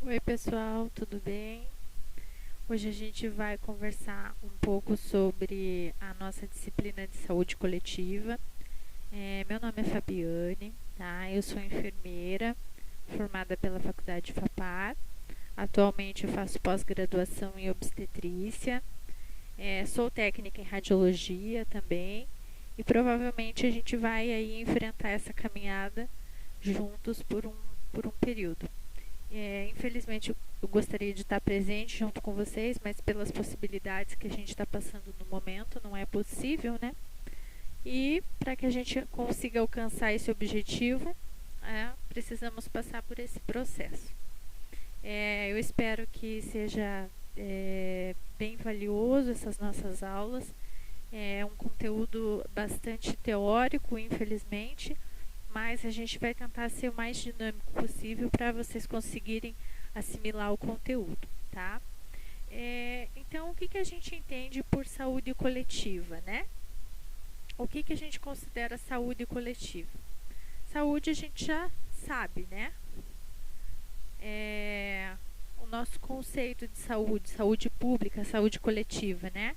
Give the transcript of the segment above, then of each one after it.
Oi pessoal, tudo bem? Hoje a gente vai conversar um pouco sobre a nossa disciplina de saúde coletiva. Meu nome é Fabiane, tá? Eu sou enfermeira, formada pela Faculdade FAPAR. Atualmente eu faço pós-graduação em obstetrícia. Sou técnica em radiologia também. E provavelmente a gente vai aí enfrentar essa caminhada juntos por um período. Infelizmente eu gostaria de estar presente junto com vocês, mas pelas possibilidades que a gente está passando no momento, não é possível, né? E para que a gente consiga alcançar esse objetivo, precisamos passar por esse processo. Eu espero que seja bem valioso essas nossas aulas. É um conteúdo bastante teórico, infelizmente, mas a gente vai tentar ser o mais dinâmico possível para vocês conseguirem assimilar o conteúdo, tá? Então, o que a gente entende por saúde coletiva, né? O que a gente considera saúde coletiva? Saúde a gente já sabe, né? O nosso conceito de saúde, saúde pública, saúde coletiva, né?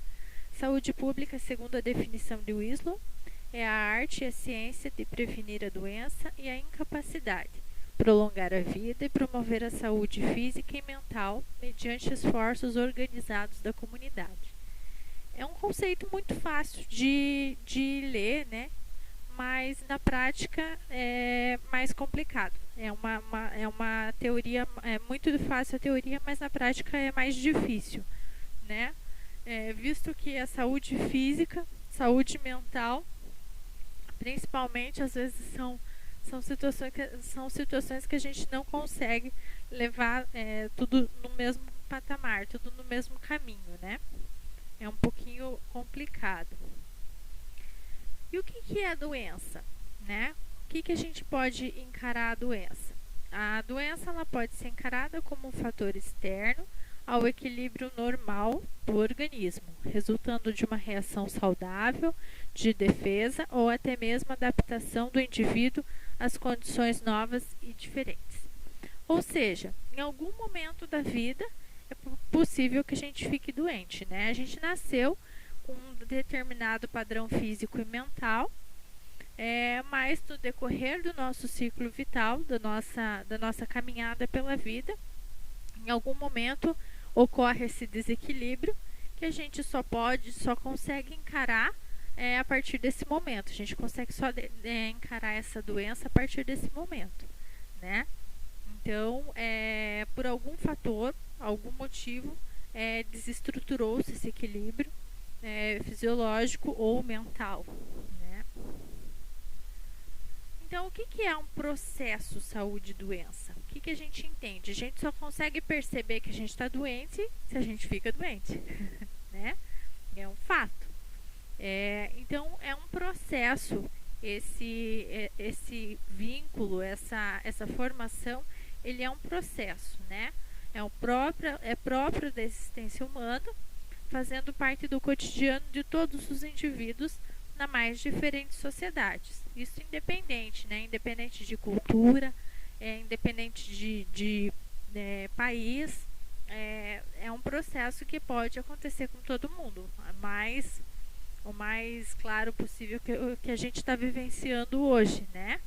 Saúde pública, segundo a definição de Winslow, é a arte e a ciência de prevenir a doença e a incapacidade, prolongar a vida e promover a saúde física e mental mediante esforços organizados da comunidade. É um conceito muito fácil de ler, né? Mas na prática é mais complicado. É uma teoria, é muito fácil a teoria, mas na prática é mais difícil, né? Visto que a saúde física, saúde mental, principalmente às vezes são situações que a gente não consegue levar tudo no mesmo patamar, tudo no mesmo caminho, né? É um pouquinho complicado. E o que é a doença, né? O que a gente pode encarar a doença? A doença ela pode ser encarada como um fator externo ao equilíbrio normal do organismo, resultando de uma reação saudável, de defesa ou até mesmo adaptação do indivíduo às condições novas e diferentes. Ou seja, em algum momento da vida é possível que a gente fique doente, né? A gente nasceu com um determinado padrão físico e mental, mas no decorrer do nosso ciclo vital, da nossa caminhada pela vida, em algum momento ocorre esse desequilíbrio que a gente só consegue encarar a partir desse momento. A gente consegue só encarar essa doença a partir desse momento, né? Então, por algum fator, algum motivo, desestruturou-se esse equilíbrio fisiológico ou mental, né? Então, o que é um processo saúde-doença? O que a gente entende? A gente só consegue perceber que a gente está doente se a gente fica doente, né? É um fato. Então, é um processo, esse vínculo, essa formação, ele é um processo, né? É próprio da existência humana, fazendo parte do cotidiano de todos os indivíduos nas mais diferentes sociedades. Isso independente, né? Independente de cultura, independente de país, é um processo que pode acontecer com todo mundo, mas o mais claro possível que a gente está vivenciando hoje, né?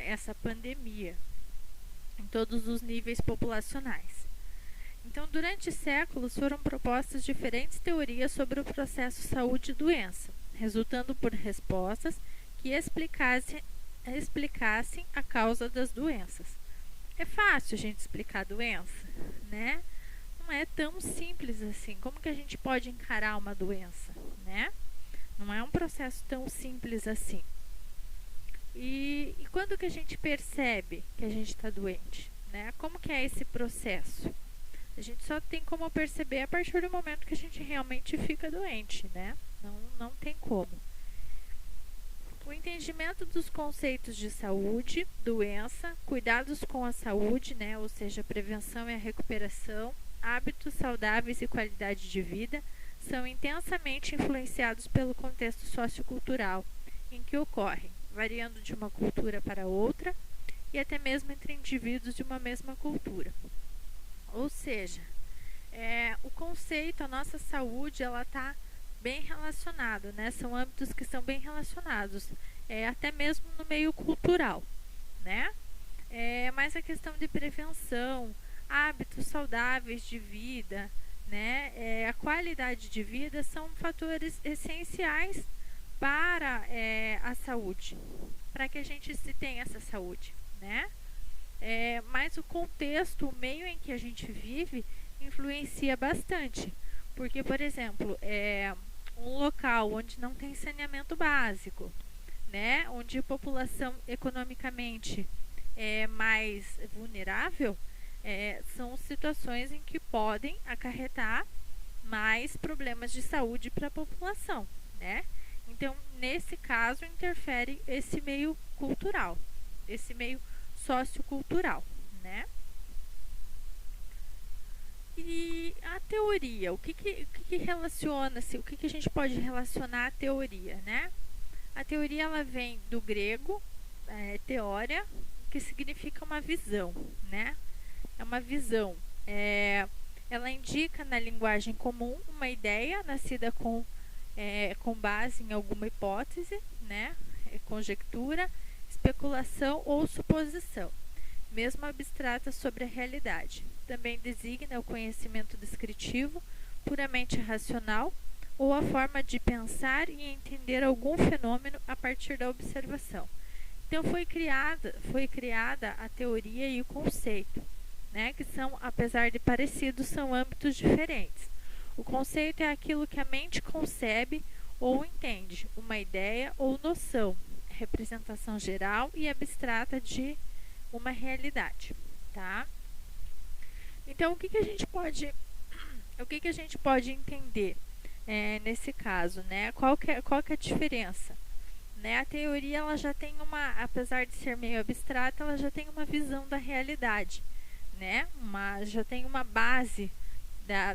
Essa pandemia em todos os níveis populacionais. Então, durante séculos foram propostas diferentes teorias sobre o processo saúde e doença, resultando por respostas que explicassem a causa das doenças. É fácil a gente explicar a doença, né? Não é tão simples assim. Como que a gente pode encarar uma doença, né? Não é um processo tão simples assim. E quando que a gente percebe que a gente está doente, né? Como que é esse processo? A gente só tem como perceber a partir do momento que a gente realmente fica doente, né? Não tem como. O entendimento dos conceitos de saúde, doença, cuidados com a saúde, né? Ou seja, a prevenção e a recuperação, hábitos saudáveis e qualidade de vida, são intensamente influenciados pelo contexto sociocultural em que ocorrem, variando de uma cultura para outra e até mesmo entre indivíduos de uma mesma cultura. Ou seja, o conceito, a nossa saúde, ela está bem relacionada, né? São âmbitos que estão bem relacionados, até mesmo no meio cultural, né? Mas a questão de prevenção, hábitos saudáveis de vida, né? A qualidade de vida são fatores essenciais para a saúde, para que a gente se tenha essa saúde, né? Mas o contexto, o meio em que a gente vive, influencia bastante. Porque, por exemplo, um local onde não tem saneamento básico, né, onde a população economicamente é mais vulnerável, são situações em que podem acarretar mais problemas de saúde para a população, né? Então, nesse caso, interfere esse meio cultural, esse meio sociocultural, né? E a teoria, o que relaciona-se, o que a gente pode relacionar à teoria, né? A teoria, ela vem do grego, teoria, que significa uma visão, né? É uma visão. Ela indica na linguagem comum uma ideia nascida com base em alguma hipótese, né? Conjectura, especulação ou suposição, mesmo abstrata sobre a realidade. Também designa o conhecimento descritivo, puramente racional, ou a forma de pensar e entender algum fenômeno a partir da observação. Então foi criada a teoria e o conceito, né, que são, apesar de parecidos, são âmbitos diferentes. O conceito é aquilo que a mente concebe ou entende, uma ideia ou noção, representação geral e abstrata de uma realidade, tá? Então, o que a gente pode entender nesse caso, né? Qual que é a diferença? Né? A teoria, ela já tem apesar de ser meio abstrata, ela já tem uma visão da realidade, né? Já tem uma base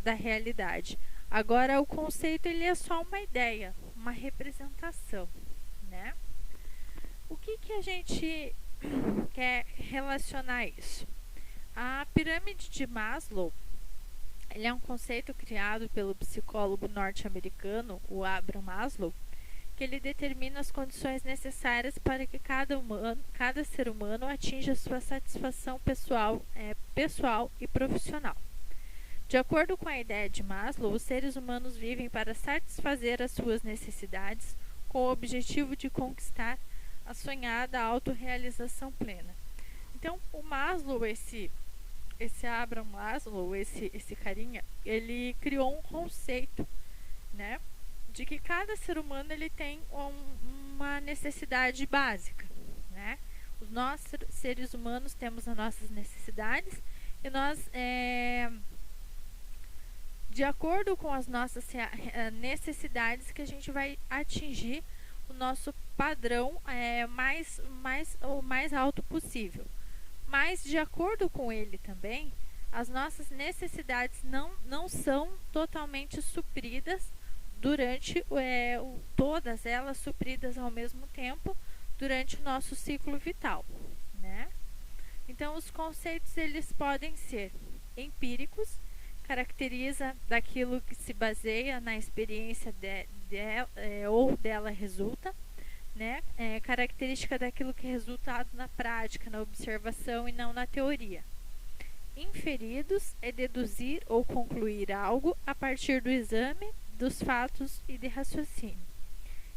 da realidade. Agora, o conceito, ele é só uma ideia, uma representação, né? O que a gente quer relacionar isso? A pirâmide de Maslow, ele é um conceito criado pelo psicólogo norte-americano, o Abraham Maslow, que ele determina as condições necessárias para que cada ser humano atinja sua satisfação pessoal e profissional. De acordo com a ideia de Maslow, os seres humanos vivem para satisfazer as suas necessidades com o objetivo de conquistar a sonhada autorrealização plena. Então, o Maslow, esse Abraham Maslow, esse carinha, ele criou um conceito, né, de que cada ser humano ele tem uma necessidade básica, né? Nós, seres humanos, temos as nossas necessidades e nós, de acordo com as nossas necessidades, que a gente vai atingir o nosso padrão o mais alto possível. Mas, de acordo com ele também, as nossas necessidades não são totalmente supridas durante todas elas supridas ao mesmo tempo durante o nosso ciclo vital, né? Então, os conceitos, eles podem ser empíricos, caracteriza daquilo que se baseia na experiência ou dela resulta, né? Característica daquilo que é resultado na prática, na observação e não na teoria. Inferidos é deduzir ou concluir algo a partir do exame dos fatos e de raciocínio.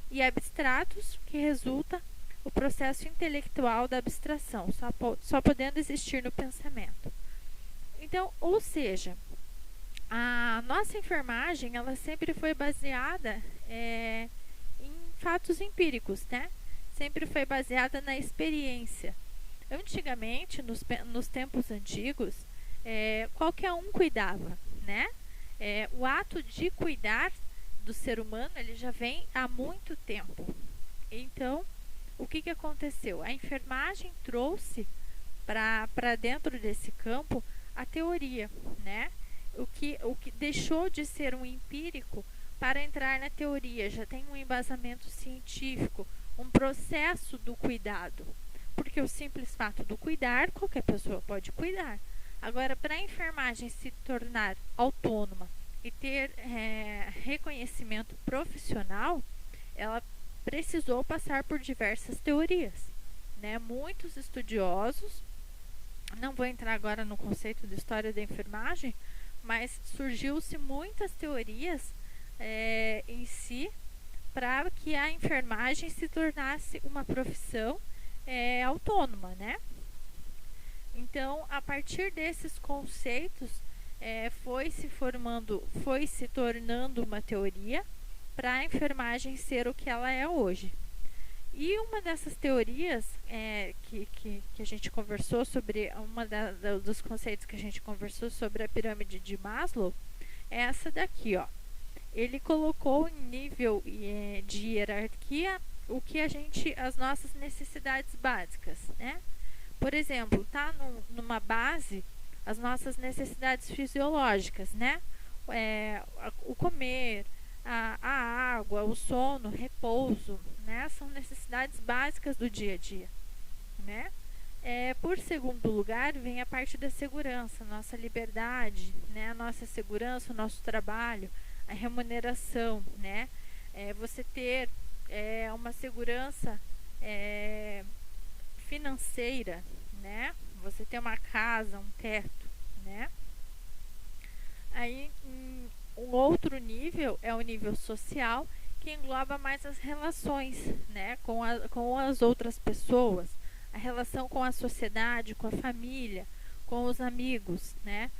E abstratos, que resulta o processo intelectual da abstração, só podendo existir no pensamento. Então, ou seja, a nossa enfermagem, ela sempre foi baseada em fatos empíricos, né? Sempre foi baseada na experiência. Antigamente, nos tempos antigos, qualquer um cuidava, né? O ato de cuidar do ser humano, ele já vem há muito tempo. Então, o que aconteceu? A enfermagem trouxe para dentro desse campo a teoria, né? O que deixou de ser um empírico para entrar na teoria, já tem um embasamento científico, um processo do cuidado. Porque o simples fato do cuidar, qualquer pessoa pode cuidar. Agora, para a enfermagem se tornar autônoma e ter reconhecimento profissional, ela precisou passar por diversas teorias, né? Muitos estudiosos, não vou entrar agora no conceito de história da enfermagem, mas surgiu-se muitas teorias em si para que a enfermagem se tornasse uma profissão autônoma, né? Então, a partir desses conceitos, foi se tornando uma teoria para a enfermagem ser o que ela é hoje. E uma dessas teorias que a gente conversou sobre, dos conceitos que a gente conversou sobre a pirâmide de Maslow, é essa daqui, ó. Ele colocou em nível de hierarquia as nossas necessidades básicas, né? Por exemplo, tá numa base as nossas necessidades fisiológicas, né? O comer, a água, o sono, repouso, né? São necessidades básicas do dia a dia, né? Por segundo lugar, vem a parte da segurança, nossa liberdade, né? A nossa segurança, o nosso trabalho, a remuneração, né? Você ter uma segurança financeira, né? Você ter uma casa, um teto, né? Aí, um outro nível é o nível social, que engloba mais as relações, né? Com as outras pessoas, a relação com a sociedade, com a família, com os amigos, né?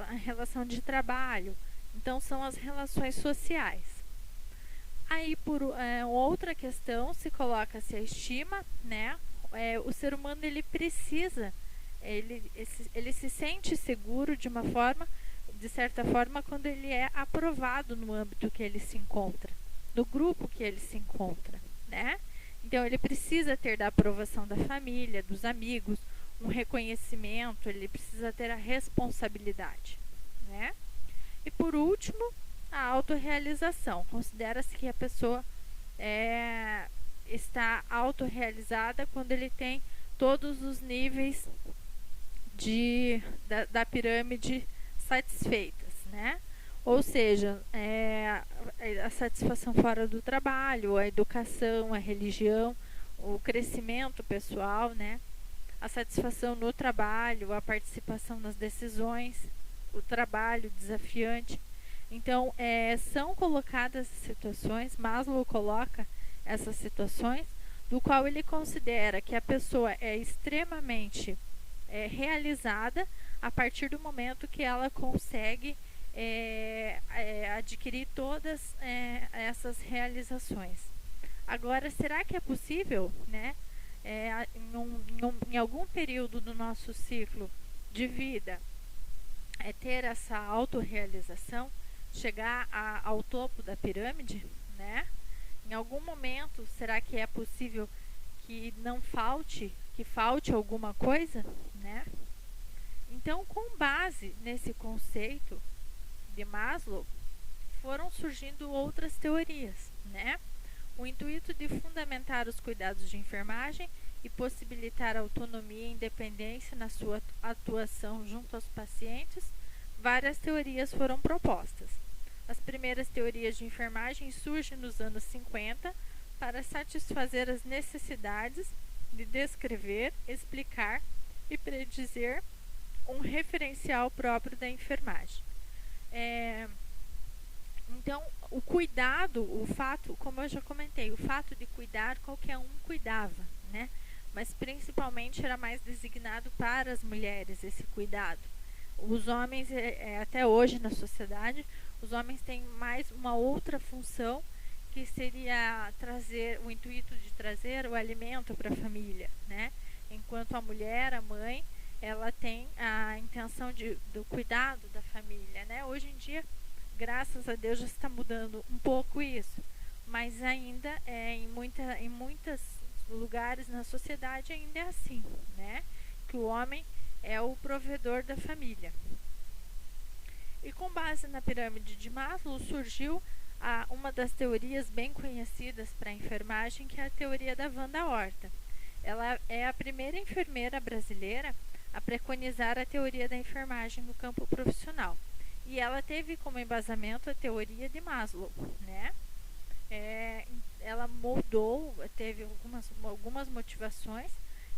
A relação de trabalho. Então, são as relações sociais. Aí, por outra questão, se coloca-se a estima, né? O ser humano, ele precisa, ele se sente seguro de certa forma, quando ele é aprovado no âmbito que ele se encontra, no grupo que ele se encontra, né? Então, ele precisa ter da aprovação da família, dos amigos, um reconhecimento, ele precisa ter a responsabilidade, né? E por último, a autorrealização. Considera-se que a pessoa está autorrealizada quando ele tem todos os níveis da pirâmide satisfeitas, né? Ou seja, a satisfação fora do trabalho, a educação, a religião, o crescimento pessoal, né? A satisfação no trabalho, a participação nas decisões, o trabalho desafiante. Então, são colocadas situações, Maslow coloca essas situações, do qual ele considera que a pessoa é extremamente realizada a partir do momento que ela consegue adquirir todas essas realizações. Agora, será que é possível, né, em algum período do nosso ciclo de vida, ter essa autorrealização, chegar ao topo da pirâmide, né? Em algum momento, será que é possível que falte alguma coisa, né? Então, com base nesse conceito de Maslow, foram surgindo outras teorias, né? O intuito de fundamentar os cuidados de enfermagem e possibilitar autonomia e independência na sua atuação junto aos pacientes, várias teorias foram propostas. As primeiras teorias de enfermagem surgem nos anos 50 para satisfazer as necessidades de descrever, explicar e predizer um referencial próprio da enfermagem. Então, o cuidado, como eu já comentei, o fato de cuidar, qualquer um cuidava, né? Mas principalmente era mais designado para as mulheres esse cuidado. Os homens, até hoje na sociedade, os homens têm mais uma outra função, que seria o intuito de trazer o alimento para a família, né? Enquanto a mulher, a mãe, ela tem a intenção do cuidado da família, né? Hoje em dia, graças a Deus, já está mudando um pouco isso, mas ainda em muitos lugares na sociedade ainda é assim, né? Que o homem é o provedor da família. E com base na pirâmide de Maslow surgiu uma das teorias bem conhecidas para a enfermagem, que é a teoria da Wanda Horta. Ela é a primeira enfermeira brasileira a preconizar a teoria da enfermagem no campo profissional. E ela teve como embasamento a teoria de Maslow, né? Ela mudou, teve algumas motivações,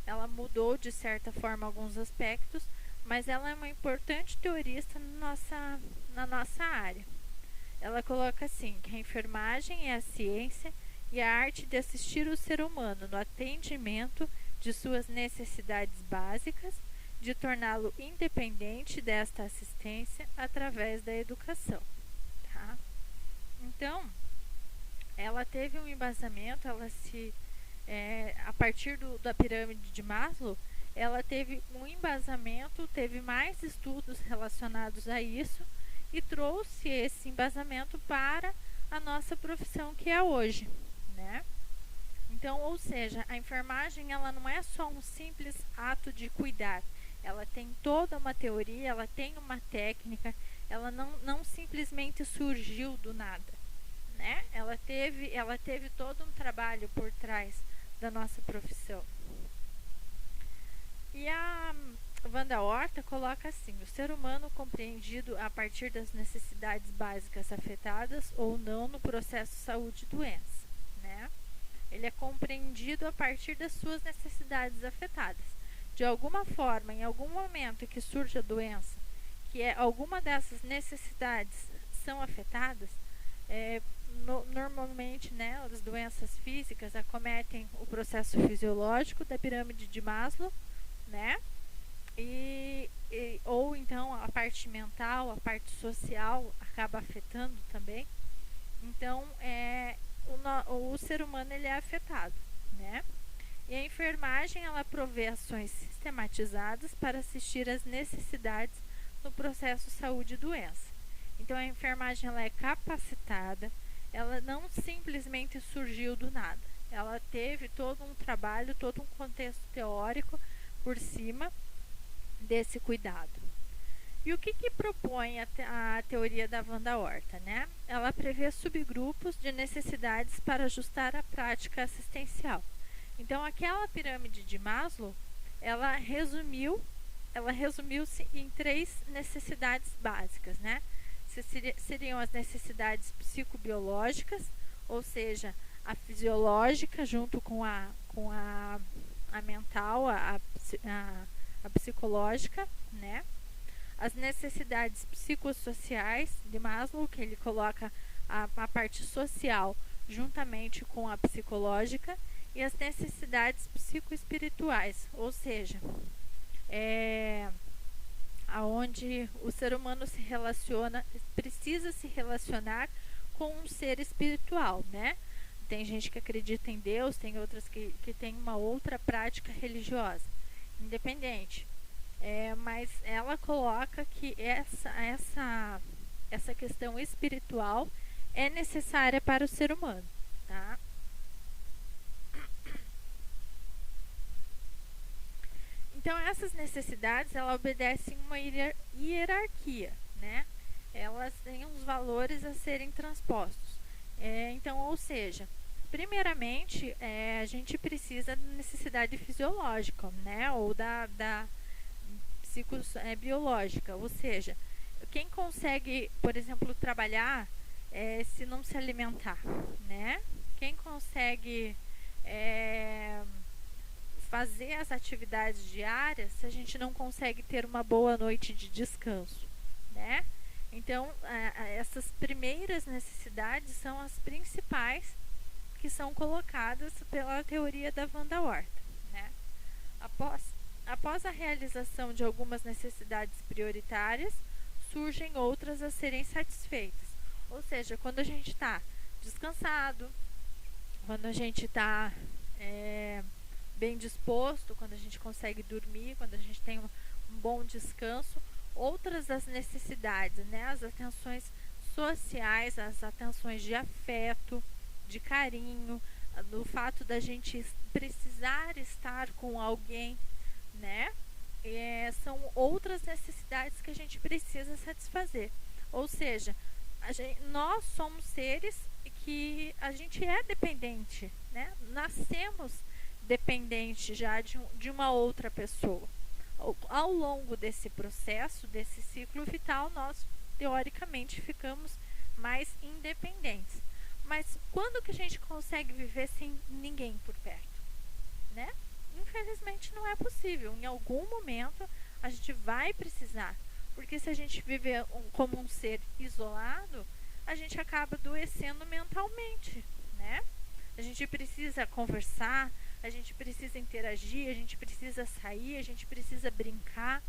ela mudou de certa forma alguns aspectos, mas ela é uma importante teorista na nossa área. Ela coloca assim, que a enfermagem é a ciência e a arte de assistir o ser humano no atendimento de suas necessidades básicas, de torná-lo independente desta assistência através da educação. Tá? Então, ela teve um embasamento, a partir da pirâmide de Maslow, ela teve um embasamento, teve mais estudos relacionados a isso e trouxe esse embasamento para a nossa profissão que é hoje, né? Então, ou seja, a enfermagem ela não é só um simples ato de cuidar, ela tem toda uma teoria, ela tem uma técnica, ela não simplesmente surgiu do nada, né? Ela teve todo um trabalho por trás da nossa profissão. E a Wanda Horta coloca assim: o ser humano compreendido a partir das necessidades básicas afetadas ou não no processo saúde e doença, né? Ele é compreendido a partir das suas necessidades afetadas. De alguma forma, em algum momento que surge a doença, que alguma dessas necessidades são afetadas, normalmente, né, as doenças físicas acometem o processo fisiológico da pirâmide de Maslow, né? Ou então a parte mental, a parte social acaba afetando também. Então, o ser humano ele é afetado, né? E a enfermagem ela provê ações sistematizadas para assistir às necessidades no processo saúde e doença. Então, a enfermagem ela é capacitada, ela não simplesmente surgiu do nada. Ela teve todo um trabalho, todo um contexto teórico por cima desse cuidado. E o que propõe a teoria da Wanda Horta, né? Ela prevê subgrupos de necessidades para ajustar a prática assistencial. Então, aquela pirâmide de Maslow, ela resumiu-se em 3 necessidades básicas, né? Seriam as necessidades psicobiológicas, ou seja, a fisiológica junto com a mental, a psicológica, né? As necessidades psicossociais de Maslow, que ele coloca a parte social juntamente com a psicológica, e as necessidades psicoespirituais, ou seja, aonde o ser humano se relaciona, precisa se relacionar com um ser espiritual, né? Tem gente que acredita em Deus, tem outras que tem uma outra prática religiosa, independente. Mas ela coloca que essa questão espiritual é necessária para o ser humano, tá? Então, essas necessidades, ela obedecem uma hierarquia, né? Elas têm uns valores a serem transpostos. Então, ou seja, primeiramente, a gente precisa da necessidade fisiológica, né? Ou da biológica, ou seja, quem consegue, por exemplo, trabalhar se não se alimentar, né? Quem consegue fazer as atividades diárias se a gente não consegue ter uma boa noite de descanso, né? Então, essas primeiras necessidades são as principais que são colocadas pela teoria da Wanda Horta, né? Após a realização de algumas necessidades prioritárias, surgem outras a serem satisfeitas. Ou seja, quando a gente está descansado, quando a gente está bem disposto, quando a gente consegue dormir, quando a gente tem um bom descanso, outras das necessidades, né, as atenções sociais, as atenções de afeto, de carinho, do fato da gente precisar estar com alguém, né? São outras necessidades que a gente precisa satisfazer. Ou seja, nós somos seres que a gente é dependente, né? Nascemos dependente já de uma outra pessoa. Ao longo desse processo, desse ciclo vital, nós teoricamente ficamos mais independentes. Mas quando que a gente consegue viver sem ninguém por perto, né? Infelizmente não é possível. Em algum momento a gente vai precisar, porque se a gente viver como um ser isolado, a gente acaba adoecendo mentalmente, né? A gente precisa conversar, a gente precisa interagir, a gente precisa sair, a gente precisa brincar,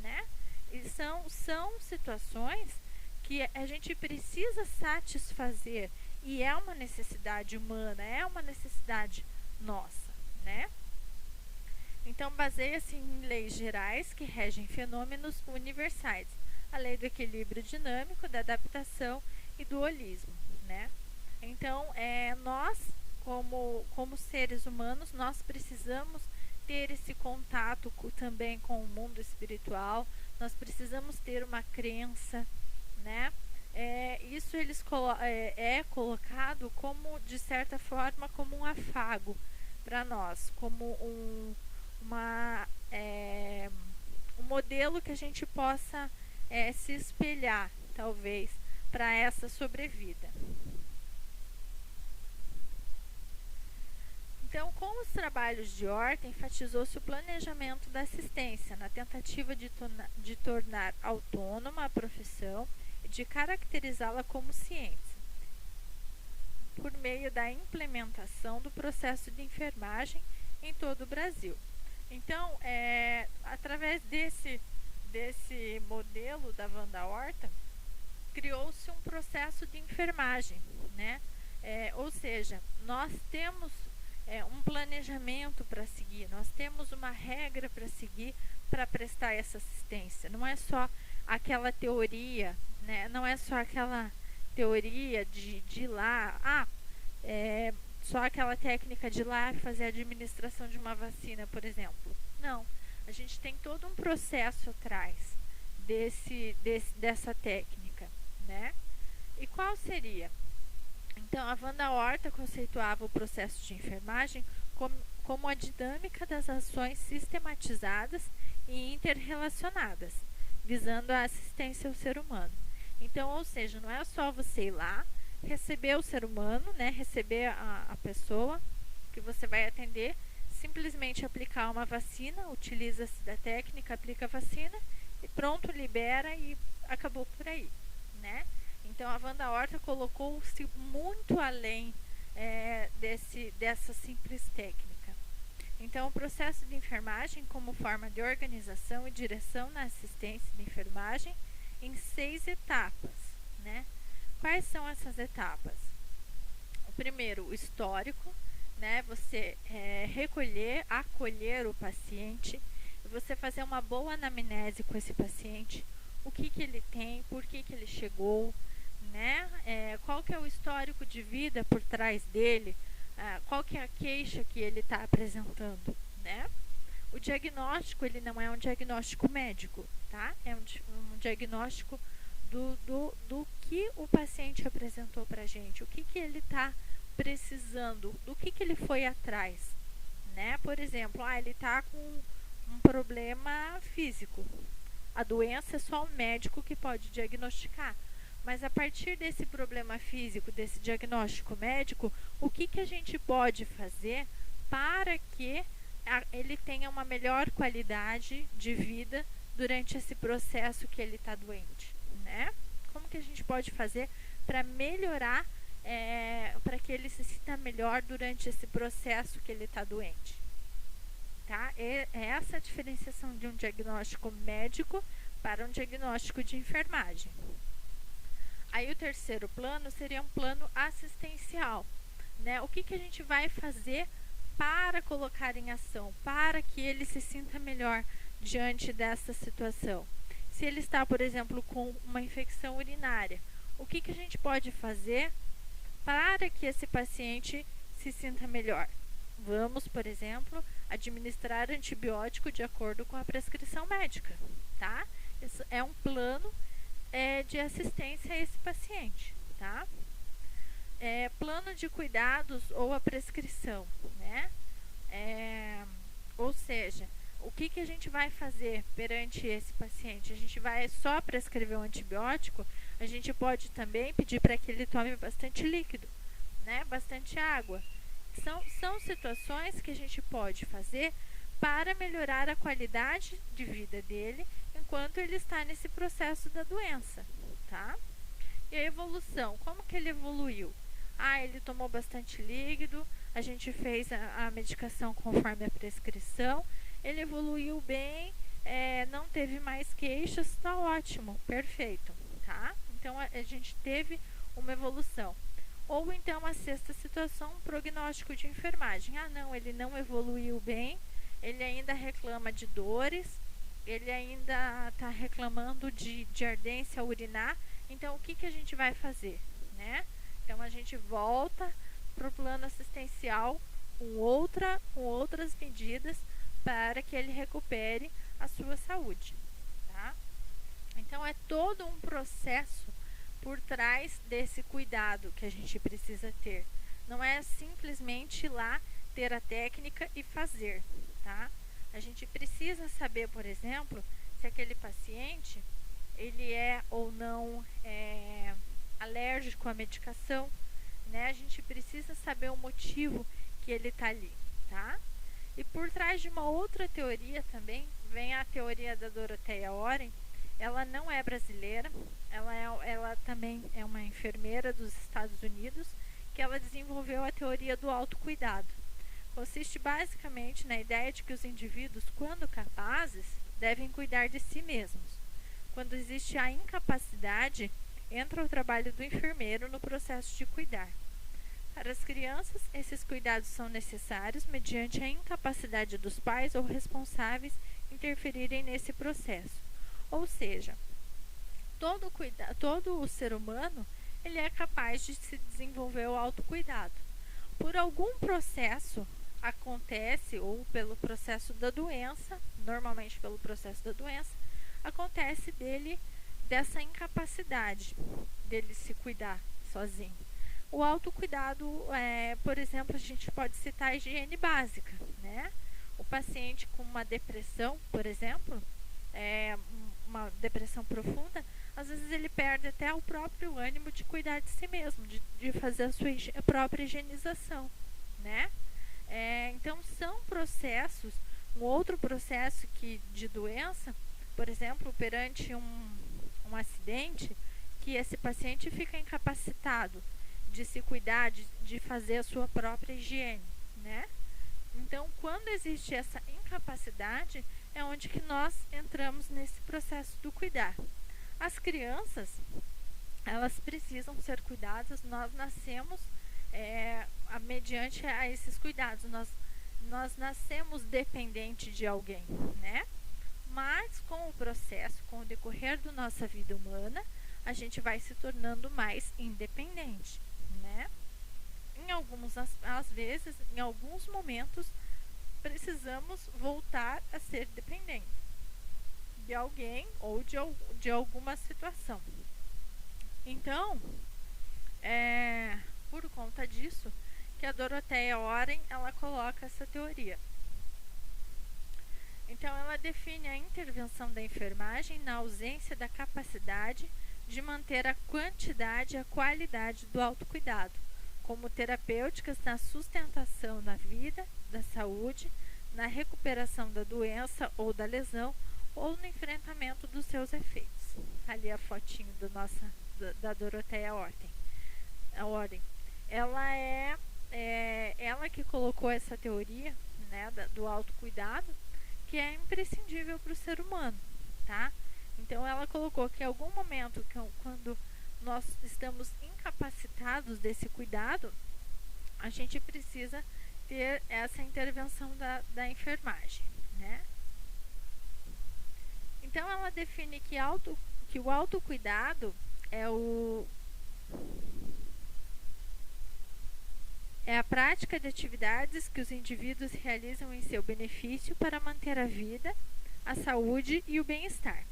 né? E são situações que a gente precisa satisfazer, e é uma necessidade humana, é uma necessidade nossa, né? Então, baseia-se em leis gerais que regem fenômenos universais, a lei do equilíbrio dinâmico, da adaptação e do holismo, né? Então, nós, como seres humanos, nós precisamos ter esse contato também com o mundo espiritual, nós precisamos ter uma crença, né? Isso é colocado como, de certa forma, como um afago para nós, como um modelo que a gente possa se espelhar, talvez, para essa sobrevida. Então, com os trabalhos de Horta, enfatizou-se o planejamento da assistência, na tentativa de tornar autônoma a profissão e de caracterizá-la como ciência, por meio da implementação do processo de enfermagem em todo o Brasil. Então, através desse modelo da Wanda Horta, criou-se um processo de enfermagem, né? Ou seja, nós temos um planejamento para seguir, nós temos uma regra para seguir para prestar essa assistência. Não é só aquela teoria, né? Não é só aquela teoria de ir lá, só aquela técnica de ir lá fazer a administração de uma vacina, por exemplo. Não, a gente tem todo um processo atrás dessa técnica, né? E qual seria? Então, a Wanda Horta conceituava o processo de enfermagem como a dinâmica das ações sistematizadas e interrelacionadas, visando a assistência ao ser humano. Então, ou seja, não é só você ir lá, receber o ser humano, né, receber a pessoa que você vai atender, simplesmente aplicar uma vacina, utiliza-se da técnica, aplica a vacina e pronto, libera e acabou por aí, né? Então, a Wanda Horta colocou-se muito além dessa simples técnica. Então, o processo de enfermagem como forma de organização e direção na assistência de enfermagem em 6 etapas, né? Quais são essas etapas? O primeiro, o histórico, né? Você acolher o paciente, você fazer uma boa anamnese com esse paciente, o que ele tem, por que ele chegou, né? Qual que é o histórico de vida por trás dele, qual que é a queixa que ele está apresentando, né? O diagnóstico, ele não é um diagnóstico médico, tá? É um diagnóstico do que o paciente apresentou para a gente, o que ele está precisando, do que ele foi atrás, né? Por exemplo, ele está com um problema físico. A doença é só o médico que pode diagnosticar. Mas a partir desse problema físico, desse diagnóstico médico, o que a gente pode fazer para que ele tenha uma melhor qualidade de vida durante esse processo que ele está doente, né? Como que a gente pode fazer para melhorar, para que ele se sinta melhor durante esse processo que ele está doente, tá? É essa a diferenciação de um diagnóstico médico para um diagnóstico de enfermagem. Aí o terceiro plano seria um plano assistencial, né? O que a gente vai fazer para colocar em ação, para que ele se sinta melhor diante dessa situação. Se ele está, por exemplo, com uma infecção urinária, o que a gente pode fazer para que esse paciente se sinta melhor? Vamos, por exemplo, administrar antibiótico de acordo com a prescrição médica, tá? Isso é um plano de assistência a esse paciente, tá? Plano de cuidados ou a prescrição, né? Ou seja, o que a gente vai fazer perante esse paciente? A gente vai só prescrever um antibiótico? A gente pode também pedir para que ele tome bastante líquido, né? Bastante água. São situações que a gente pode fazer para melhorar a qualidade de vida dele enquanto ele está nesse processo da doença, tá? E a evolução, como que ele evoluiu? Ele tomou bastante líquido, a gente fez a medicação conforme a prescrição, ele evoluiu bem, não teve mais queixas, está ótimo, perfeito, tá? Então a gente teve uma evolução. Ou então a sexta situação, um prognóstico de enfermagem. Não, ele não evoluiu bem, ele ainda reclama de dores, ele ainda está reclamando de ardência urinar. Então, o que a gente vai fazer, né? Então, a gente volta para o plano assistencial com outras medidas para que ele recupere a sua saúde, tá? Então, é todo um processo por trás desse cuidado que a gente precisa ter. Não é simplesmente ir lá, ter a técnica e fazer, tá? A gente precisa saber, por exemplo, se aquele paciente ele é ou não alérgico à medicação, né? A gente precisa saber o motivo que ele está ali, tá? E por trás de uma outra teoria também, vem a teoria da Dorotheia Oren. Ela não é brasileira, ela também é uma enfermeira dos Estados Unidos, que ela desenvolveu a teoria do autocuidado. Consiste basicamente na ideia de que os indivíduos, quando capazes, devem cuidar de si mesmos. Quando existe a incapacidade, entra o trabalho do enfermeiro no processo de cuidar. Para as crianças, esses cuidados são necessários mediante a incapacidade dos pais ou responsáveis interferirem nesse processo. Ou seja, todo o ser humano ele é capaz de se desenvolver o autocuidado. Por algum processo acontece, ou pelo processo da doença, normalmente pelo processo da doença, acontece dessa incapacidade dele se cuidar sozinho. O autocuidado, por exemplo, a gente pode citar a higiene básica, né? O paciente com uma depressão, por exemplo, uma depressão profunda, às vezes ele perde até o próprio ânimo de cuidar de si mesmo, de fazer a sua própria higienização, né? Então, são processos, um outro processo de doença, por exemplo, perante um acidente, que esse paciente fica incapacitado de se cuidar, de fazer a sua própria higiene, né? Então, quando existe essa incapacidade, é onde que nós entramos nesse processo do cuidar. As crianças, elas precisam ser cuidadas, nós nascemos mediante a esses cuidados, nós nascemos dependente de alguém, né? Mas com o processo, com o decorrer da nossa vida humana, a gente vai se tornando mais independente, né? Às vezes, em alguns momentos, precisamos voltar a ser dependentes de alguém ou de alguma situação. Então, por conta disso, que a Dorotheia Oren, ela coloca essa teoria. Então, ela define a intervenção da enfermagem na ausência da capacidade de manter a quantidade e a qualidade do autocuidado, como terapêuticas na sustentação da vida, da saúde, na recuperação da doença ou da lesão, ou no enfrentamento dos seus efeitos. Ali a fotinho da Dorotheia Oren. Ela ela que colocou essa teoria, né, do autocuidado, que é imprescindível para o ser humano, tá? Então, ela colocou que em algum momento, quando nós estamos incapacitados desse cuidado, a gente precisa ter essa intervenção da enfermagem, né? Então, ela define que o autocuidado é a prática de atividades que os indivíduos realizam em seu benefício para manter a vida, a saúde e o bem-estar.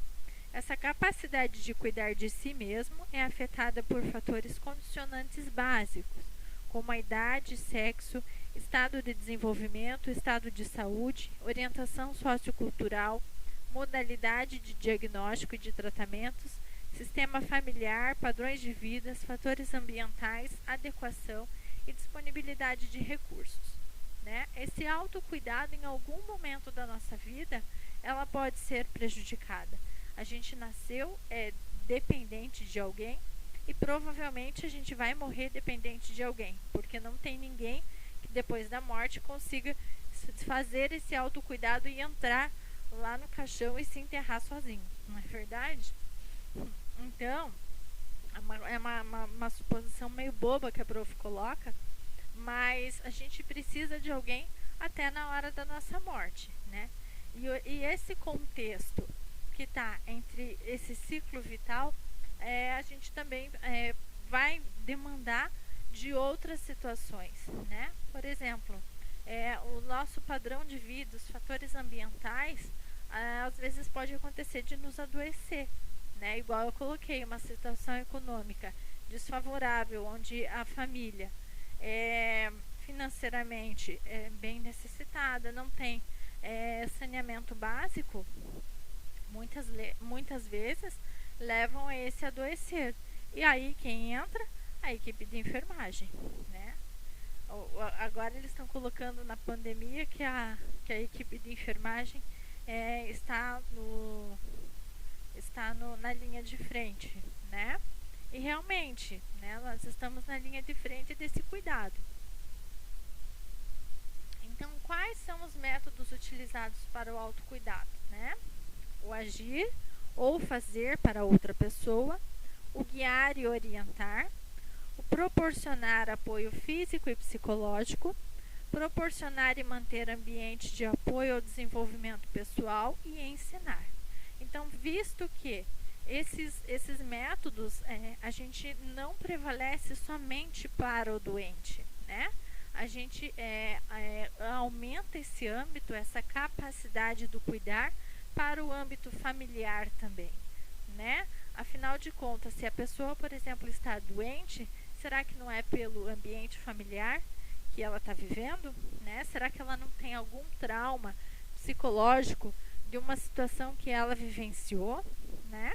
Essa capacidade de cuidar de si mesmo é afetada por fatores condicionantes básicos, como a idade, sexo, estado de desenvolvimento, estado de saúde, orientação sociocultural, modalidade de diagnóstico e de tratamentos, sistema familiar, padrões de vida, fatores ambientais, adequação e disponibilidade de recursos. Né? Esse autocuidado, em algum momento da nossa vida, ela pode ser prejudicada. A gente nasceu dependente de alguém e provavelmente a gente vai morrer dependente de alguém, porque não tem ninguém que depois da morte consiga fazer esse autocuidado e entrar lá no caixão e se enterrar sozinho, não é verdade? Então, é uma suposição meio boba que a prof coloca, mas a gente precisa de alguém até na hora da nossa morte, né? E esse contexto que está entre esse ciclo vital, a gente também vai demandar de outras situações, né? Por exemplo, o nosso padrão de vida, os fatores ambientais, às vezes pode acontecer de nos adoecer, né? Igual eu coloquei, uma situação econômica desfavorável, onde a família financeiramente é bem necessitada, não tem saneamento básico, muitas vezes levam a esse adoecer. E aí quem entra? A equipe de enfermagem, né? Agora eles estão colocando na pandemia que a equipe de enfermagem está na linha de frente, né? E realmente, né, nós estamos na linha de frente desse cuidado. Então, quais são os métodos utilizados para o autocuidado, né? O agir ou fazer para outra pessoa, o guiar e orientar, o proporcionar apoio físico e psicológico, proporcionar e manter ambiente de apoio ao desenvolvimento pessoal e ensinar. Então, visto que esses métodos, a gente não prevalece somente para o doente, né? A gente aumenta esse âmbito, essa capacidade do cuidar para o âmbito familiar também, né? Afinal de contas, se a pessoa, por exemplo, está doente, será que não é pelo ambiente familiar que ela está vivendo, né? Será que ela não tem algum trauma psicológico de uma situação que ela vivenciou, né?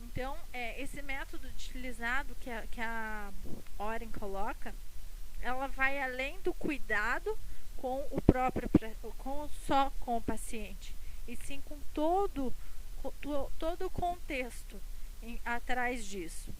Então, esse método utilizado que a Oren coloca, ela vai além do cuidado com só com o paciente, e sim com todo o contexto atrás disso.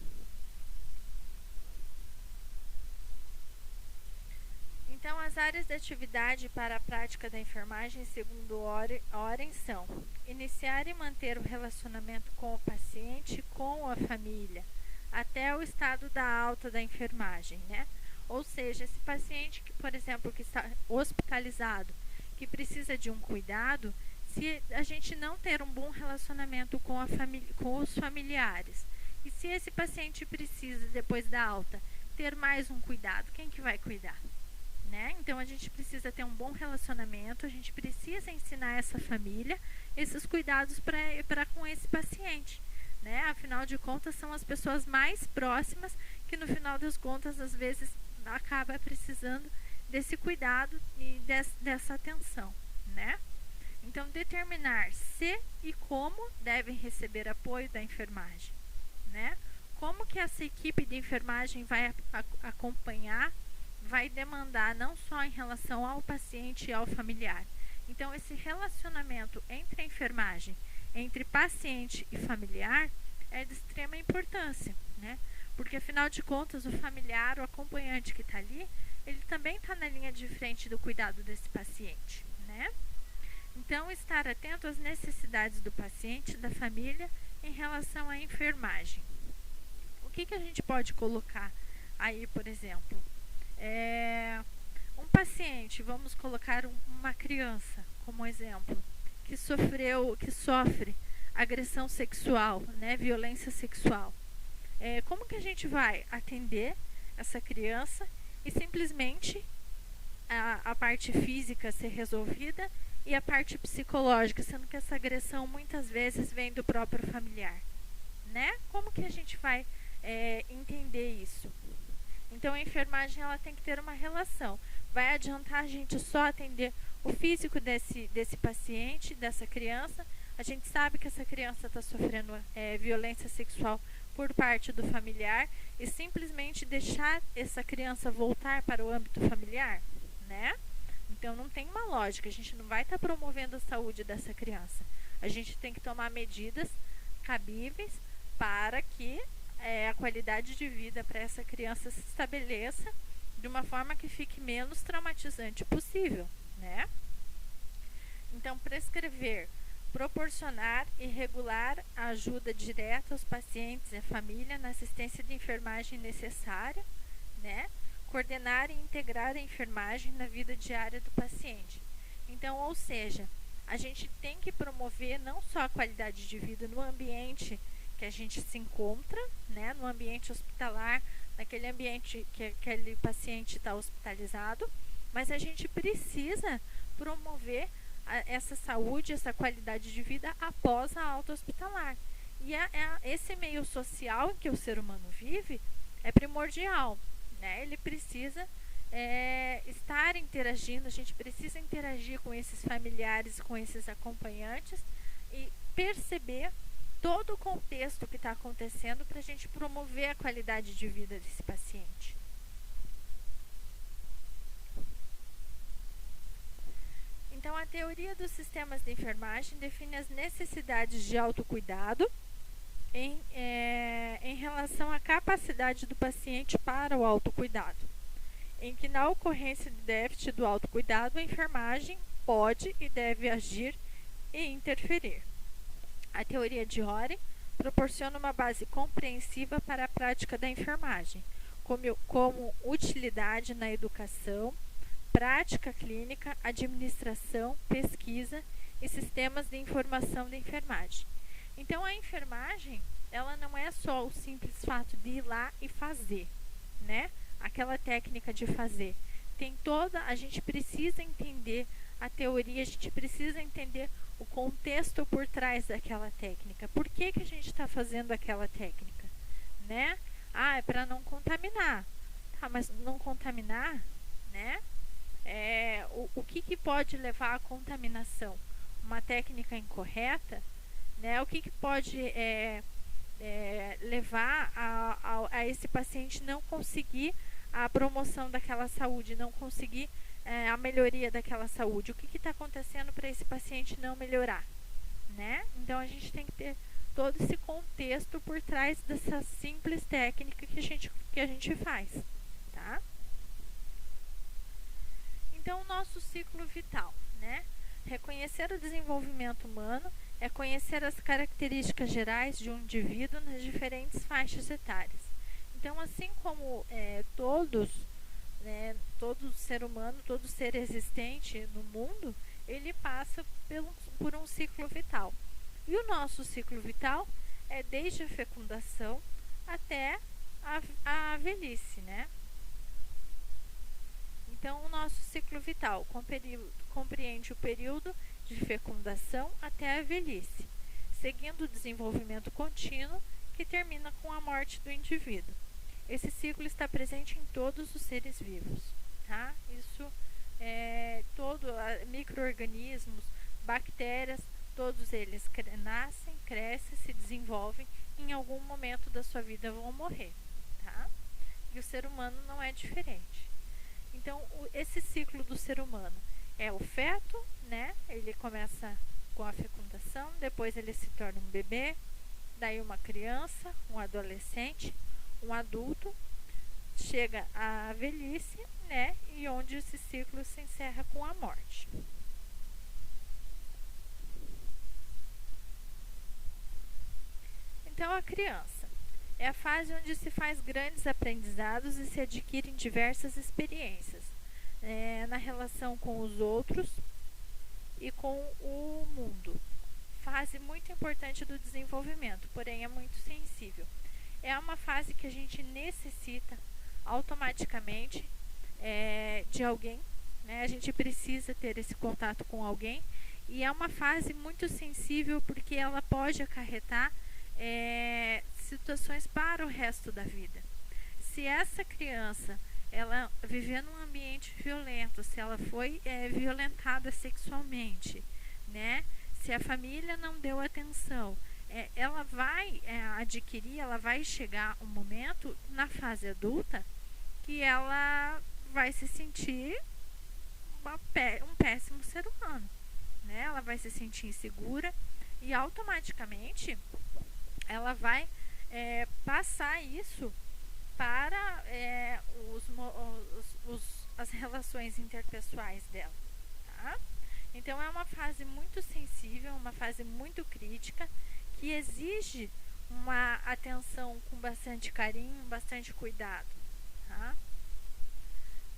Então, as áreas de atividade para a prática da enfermagem, segundo Oren, são iniciar e manter o relacionamento com o paciente, com a família, até o estado da alta da enfermagem, né? Ou seja, esse paciente que, por exemplo, que está hospitalizado, que precisa de um cuidado, se a gente não ter um bom relacionamento com os familiares, e se esse paciente precisa, depois da alta, ter mais um cuidado, quem que vai cuidar? Né? Então, a gente precisa ter um bom relacionamento, a gente precisa ensinar essa família esses cuidados para com esse paciente, né? Afinal de contas, são as pessoas mais próximas que, no final das contas, às vezes acaba precisando desse cuidado e dessa atenção, né? Então, determinar se e como devem receber apoio da enfermagem, né? Como que essa equipe de enfermagem vai acompanhar, vai demandar não só em relação ao paciente e ao familiar. Então, esse relacionamento entre a enfermagem, entre paciente e familiar, é de extrema importância, né? Porque, afinal de contas, o familiar, o acompanhante que está ali, ele também está na linha de frente do cuidado desse paciente, né? Então, estar atento às necessidades do paciente, da família, em relação à enfermagem. O que a gente pode colocar aí, por exemplo? Um paciente, vamos colocar uma criança como exemplo, que sofre agressão sexual, né, violência sexual. Como que a gente vai atender essa criança e simplesmente a parte física ser resolvida e a parte psicológica, sendo que essa agressão muitas vezes vem do próprio familiar, né? Como que a gente vai entender isso? Então a enfermagem ela tem que ter uma relação. Vai adiantar a gente só atender o físico desse paciente, dessa criança. A gente sabe que essa criança está sofrendo violência sexual por parte do familiar e simplesmente deixar essa criança voltar para o âmbito familiar, né? Então não tem uma lógica, a gente não vai estar promovendo a saúde dessa criança. A gente tem que tomar medidas cabíveis para que a qualidade de vida para essa criança se estabeleça de uma forma que fique menos traumatizante possível, né? Então, prescrever, proporcionar e regular a ajuda direta aos pacientes e à família na assistência de enfermagem necessária, né? Coordenar e integrar a enfermagem na vida diária do paciente. Então, ou seja, a gente tem que promover não só a qualidade de vida no ambiente que a gente se encontra, né, no ambiente hospitalar, naquele ambiente que aquele paciente está hospitalizado, mas a gente precisa promover essa saúde, essa qualidade de vida após a alta hospitalar. E esse meio social em que o ser humano vive é primordial, né? Ele precisa estar interagindo, a gente precisa interagir com esses familiares, com esses acompanhantes e perceber todo o contexto que está acontecendo para a gente promover a qualidade de vida desse paciente. Então, a teoria dos sistemas de enfermagem define as necessidades de autocuidado em relação à capacidade do paciente para o autocuidado, em que na ocorrência de déficit do autocuidado, a enfermagem pode e deve agir e interferir. A teoria de Ore proporciona uma base compreensiva para a prática da enfermagem, como utilidade na educação, prática clínica, administração, pesquisa e sistemas de informação da enfermagem. Então, a enfermagem, ela não é só o simples fato de ir lá e fazer, né? Aquela técnica de fazer. A gente precisa entender a teoria, a gente precisa entender o contexto por trás daquela técnica. Por que a gente está fazendo aquela técnica, né? É para não contaminar. Tá, mas não contaminar, né? O que pode levar à contaminação? Uma técnica incorreta, né? O que pode levar a esse paciente não conseguir a promoção daquela saúde, não conseguir a melhoria daquela saúde? O que está acontecendo para esse paciente não melhorar, né? Então a gente tem que ter todo esse contexto por trás dessa simples técnica que a gente faz, tá? Então, o nosso ciclo vital, né? Reconhecer o desenvolvimento humano é conhecer as características gerais de um indivíduo nas diferentes faixas etárias. Então, assim como todo ser humano, todo ser existente no mundo, ele passa por um ciclo vital. E o nosso ciclo vital é desde a fecundação até a velhice, né? Então, o nosso ciclo vital compreende o período de fecundação até a velhice, seguindo o desenvolvimento contínuo que termina com a morte do indivíduo. Esse ciclo está presente em todos os seres vivos, tá? Isso micro-organismos, bactérias, todos eles nascem, crescem, se desenvolvem e em algum momento da sua vida vão morrer, tá? E o ser humano não é diferente. Então, esse ciclo do ser humano é o feto, né? Ele começa com a fecundação, depois ele se torna um bebê, daí uma criança, um adolescente, um adulto, chega à velhice, né? E onde esse ciclo se encerra com a morte. Então, a criança é a fase onde se faz grandes aprendizados e se adquirem diversas experiências na relação com os outros e com o mundo. Fase muito importante do desenvolvimento, porém é muito sensível. É uma fase que a gente necessita automaticamente de alguém, né? A gente precisa ter esse contato com alguém e é uma fase muito sensível porque ela pode acarretar situações para o resto da vida. se essa criança ela viver num ambiente violento, se ela foi violentada sexualmente, né? Se a família não deu atenção, ela vai adquirir, ela vai chegar um momento na fase adulta que ela vai se sentir um péssimo ser humano, né? Ela vai se sentir insegura e automaticamente ela vai passar isso para as relações interpessoais dela, tá? Então é uma fase muito sensível, uma fase muito crítica, que exige uma atenção com bastante carinho, bastante cuidado, tá?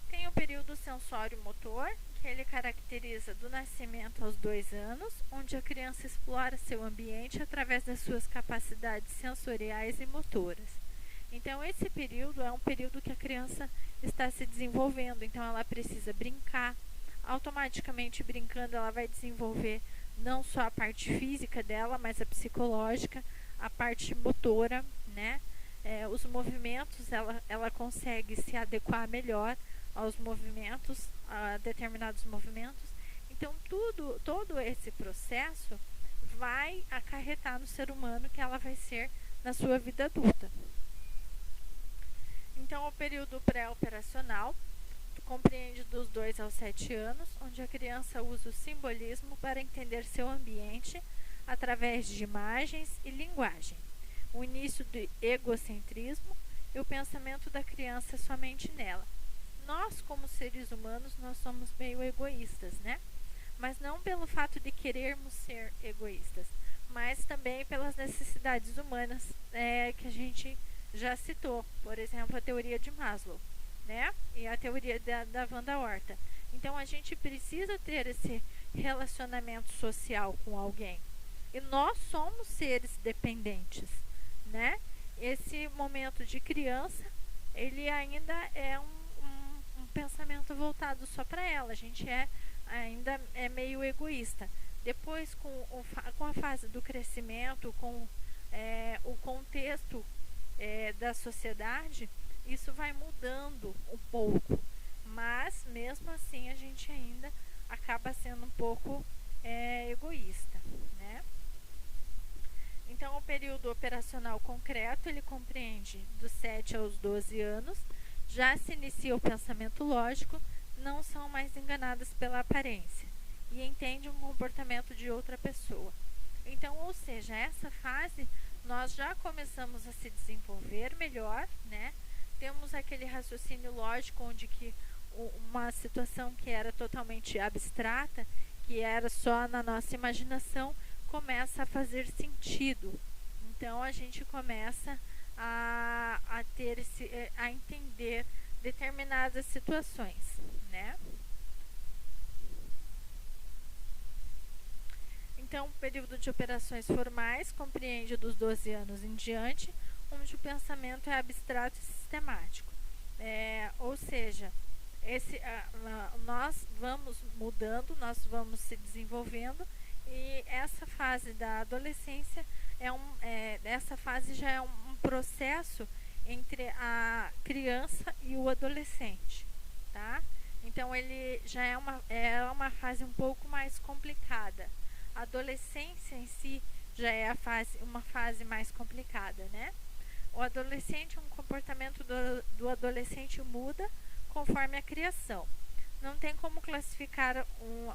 Tem o período sensório-motor, que ele caracteriza do nascimento aos 2 anos, onde a criança explora seu ambiente através das suas capacidades sensoriais e motoras. Então, esse período é um período que a criança está se desenvolvendo, então ela precisa brincar. Automaticamente brincando, ela vai desenvolver não só a parte física dela, mas a psicológica, a parte motora, né? Os movimentos, ela consegue se adequar melhor aos movimentos, a determinados movimentos. Então, todo esse processo vai acarretar no ser humano que ela vai ser na sua vida adulta. Então, o período pré-operacional compreende dos 2 aos 7 anos, onde a criança usa o simbolismo para entender seu ambiente através de imagens e linguagem. O início do egocentrismo e o pensamento da criança somente nela. Nós, como seres humanos, nós somos meio egoístas, né? Mas não pelo fato de querermos ser egoístas, mas também pelas necessidades humanas que a gente já citou. Por exemplo, a teoria de Maslow, né? E a teoria da Wanda Horta. Então, a gente precisa ter esse relacionamento social com alguém. E nós somos seres dependentes, né? Esse momento de criança, ele ainda é um pensamento voltado só para ela. A gente ainda é meio egoísta. Depois, com a fase do crescimento, com o contexto da sociedade, isso vai mudando um pouco. Mas, mesmo assim, a gente ainda acaba sendo um pouco egoísta, né? Então, o período operacional concreto, ele compreende dos 7 aos 12 anos. Já se inicia o pensamento lógico, não são mais enganadas pela aparência e entende um comportamento de outra pessoa. Então, ou seja, essa fase nós já começamos a se desenvolver melhor, né? Temos aquele raciocínio lógico onde que uma situação que era totalmente abstrata, que era só na nossa imaginação, começa a fazer sentido. Então, a gente começa a entender determinadas situações, né? Então, o período de operações formais compreende dos 12 anos em diante, onde o pensamento é abstrato e sistemático. Ou seja, nós vamos mudando, nós vamos se desenvolvendo, e essa fase da adolescência essa fase já é um processo entre a criança e o adolescente, tá? Então, ele já é uma fase um pouco mais complicada. A adolescência em si já é uma fase mais complicada, né? O adolescente, um comportamento do adolescente muda conforme a criação. Não tem como classificar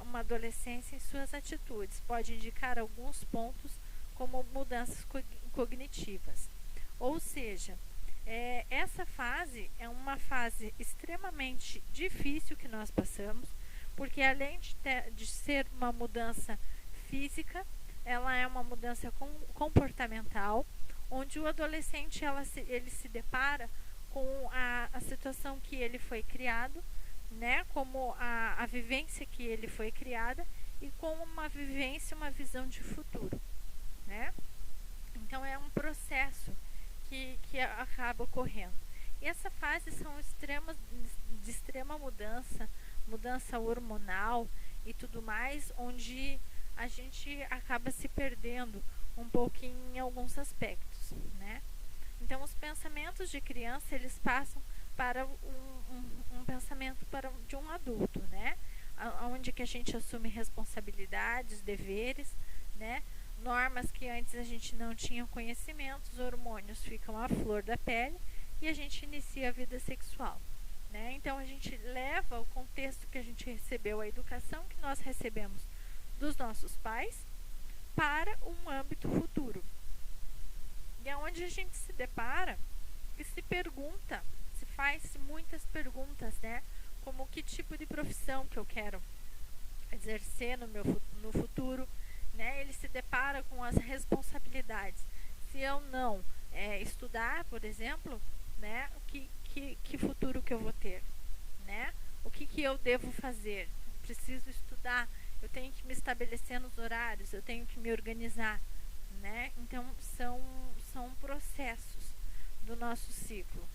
uma adolescência em suas atitudes. Pode indicar alguns pontos como mudanças cognitivas. Ou seja, essa fase é uma fase extremamente difícil que nós passamos, porque além de ser uma mudança física, ela é uma mudança comportamental, onde o adolescente ele se depara com a situação que ele foi criado, né, como a vivência que ele foi criada e com uma vivência, uma visão de futuro, né? Então, é um processo que acaba ocorrendo. E essa fase são de extrema mudança hormonal e tudo mais, onde a gente acaba se perdendo um pouquinho em alguns aspectos, né? Então, Então, os pensamentos de criança, eles passam para um pensamento de um adulto, né? Onde que a gente assume responsabilidades, deveres, né? Normas que antes a gente não tinha conhecimento, os hormônios ficam à flor da pele e a gente inicia a vida sexual, né? Então, a gente leva o contexto que a gente recebeu, a educação que nós recebemos dos nossos pais, para um âmbito futuro. E é onde a gente se depara e se pergunta, se faz muitas perguntas, né? Como que tipo de profissão que eu quero exercer no futuro, né? Ele se depara com as responsabilidades. Se eu não estudar, por exemplo, né? Que futuro que eu vou ter, né? O que eu devo fazer? Eu preciso estudar, eu tenho que me estabelecer nos horários, eu tenho que me organizar, né? Então, são processos do nosso ciclo.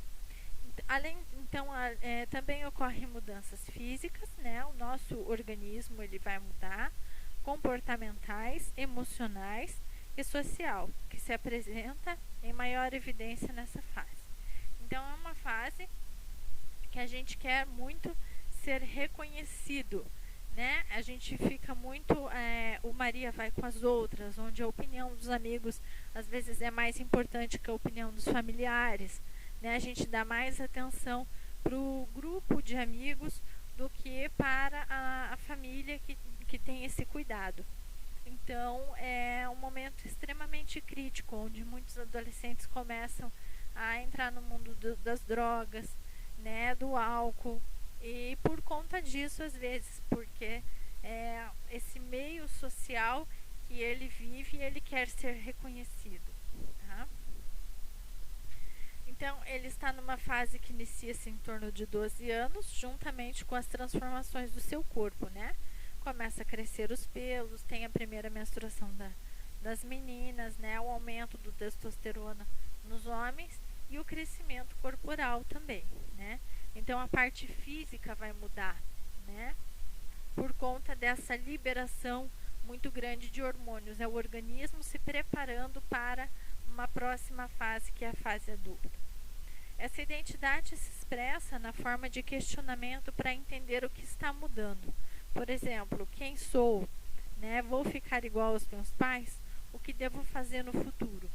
Também ocorrem mudanças físicas, né? O nosso organismo ele vai mudar, comportamentais, emocionais e social, que se apresenta em maior evidência nessa fase. Então, é uma fase que a gente quer muito ser reconhecido, né? A gente fica muito, o Maria vai com as outras, onde a opinião dos amigos às vezes é mais importante que a opinião dos familiares, né? A gente dá mais atenção para o grupo de amigos do que para a família que tem esse cuidado. Então, é um momento extremamente crítico, onde muitos adolescentes começam a entrar no mundo das drogas, né, do álcool, e por conta disso, às vezes, porque esse meio social que ele vive, ele quer ser reconhecido. Tá? Então, ele está numa fase que inicia-se em torno de 12 anos, juntamente com as transformações do seu corpo, né? Começa a crescer os pelos, tem a primeira menstruação das meninas, né? O aumento do testosterona nos homens e o crescimento corporal também, né? Então, a parte física vai mudar, né? Por conta dessa liberação muito grande de hormônios. É o organismo se preparando para uma próxima fase, que é a fase adulta. Essa identidade se expressa na forma de questionamento para entender o que está mudando. Por exemplo, quem sou? Né? Vou ficar igual aos meus pais? O que devo fazer no futuro?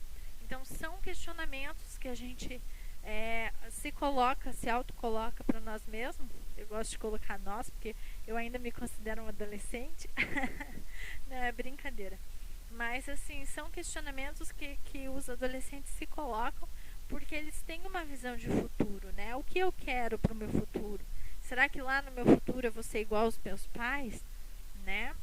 Então, são questionamentos que a gente se autocoloca para nós mesmos. Eu gosto de colocar nós, porque eu ainda me considero um adolescente. Não é brincadeira. Mas, assim, são questionamentos que os adolescentes se colocam porque eles têm uma visão de futuro, né? O que eu quero para o meu futuro? Será que lá no meu futuro eu vou ser igual aos meus pais? Né?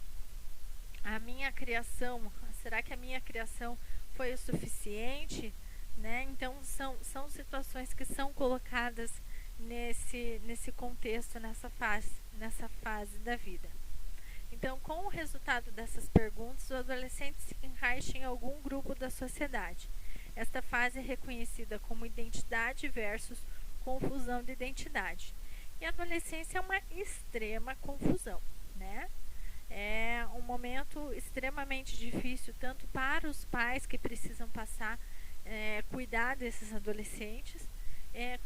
A minha criação, será que a minha criação foi o suficiente? Né? Então, são situações que são colocadas nesse contexto, nessa fase da vida. Então, com o resultado dessas perguntas, o adolescente se encaixa em algum grupo da sociedade. Esta fase é reconhecida como identidade versus confusão de identidade. E a adolescência é uma extrema confusão, né? É um momento extremamente difícil, tanto para os pais que precisam cuidar desses adolescentes,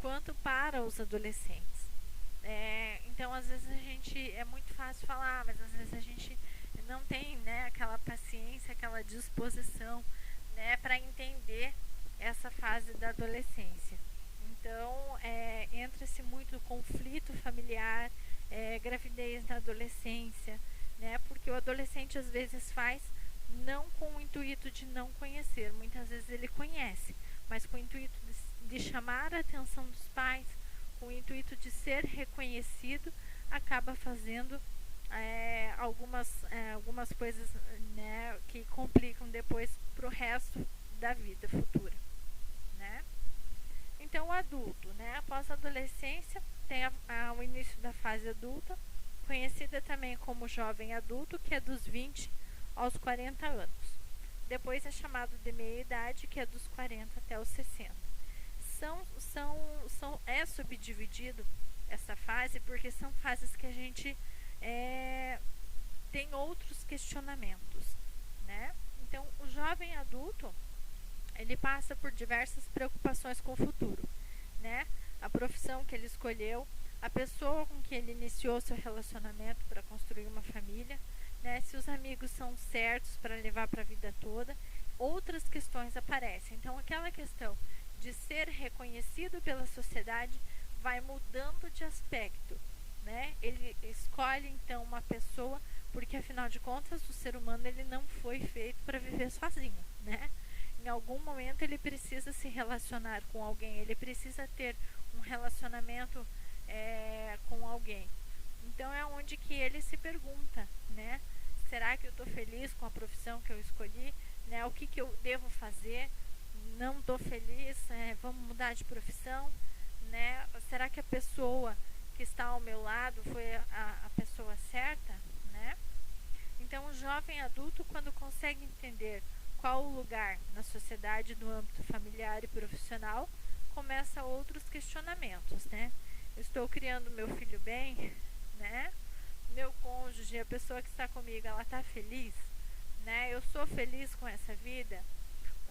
quanto para os adolescentes. Então, às vezes é muito fácil falar, mas às vezes a gente não tem, né, aquela paciência, aquela disposição, né, para entender essa fase da adolescência. Então, entra-se muito conflito familiar, gravidez na adolescência, né, porque o adolescente às vezes faz não com o intuito de não conhecer, muitas vezes ele conhece, mas com o intuito de chamar a atenção dos pais, com o intuito de ser reconhecido, acaba fazendo algumas coisas, né, que complicam depois para o resto da vida futura, né? Então, o adulto, né, após a adolescência, tem o início da fase adulta, conhecida também como jovem adulto, que é dos 20 aos 40 anos. Depois é chamado de meia-idade, que é dos 40 até os 60. É subdividido essa fase porque são fases que a gente tem outros questionamentos, né? Então, o jovem adulto, ele passa por diversas preocupações com o futuro, né? A profissão que ele escolheu, a pessoa com que ele iniciou seu relacionamento para construir uma família, né? Se os amigos são certos para levar para a vida toda, outras questões aparecem. Então, aquela questão de ser reconhecido pela sociedade vai mudando de aspecto, né? Ele escolhe então uma pessoa porque, afinal de contas, o ser humano ele não foi feito para viver sozinho, né? Em algum momento ele precisa se relacionar com alguém, ele precisa ter um relacionamento com alguém. Então é onde que ele se pergunta, né? Será que eu estou feliz com a profissão que eu escolhi? Né? O que eu devo fazer? Não estou feliz? Vamos mudar de profissão? Né? Será que a pessoa que está ao meu lado foi a pessoa certa? Né? Então o jovem adulto, quando consegue entender qual o lugar na sociedade no âmbito familiar e profissional, começa outros questionamentos, né? Estou criando meu filho bem, né? Meu cônjuge, a pessoa que está comigo, ela está feliz, né? Eu sou feliz com essa vida.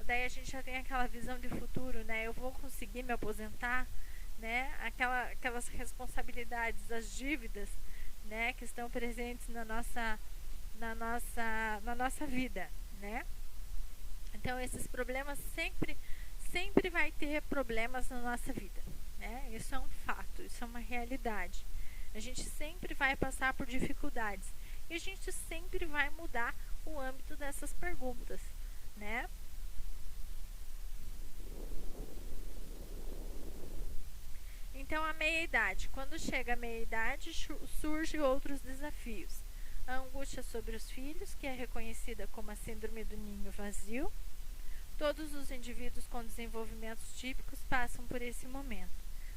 Daí a gente já tem aquela visão de futuro, né? Eu vou conseguir me aposentar, né? Aquelas responsabilidades, as dívidas, né? Que estão presentes na nossa vida, né? Então esses problemas sempre vai ter problemas na nossa vida, né? Isso é um fato, isso é uma realidade. A gente sempre vai passar por dificuldades e a gente sempre vai mudar o âmbito dessas perguntas, né? Então a meia-idade, quando chega a meia-idade, surgem outros desafios. A angústia sobre os filhos, que é reconhecida como a síndrome do ninho vazio. Todos os indivíduos com desenvolvimentos típicos passam por esse momento,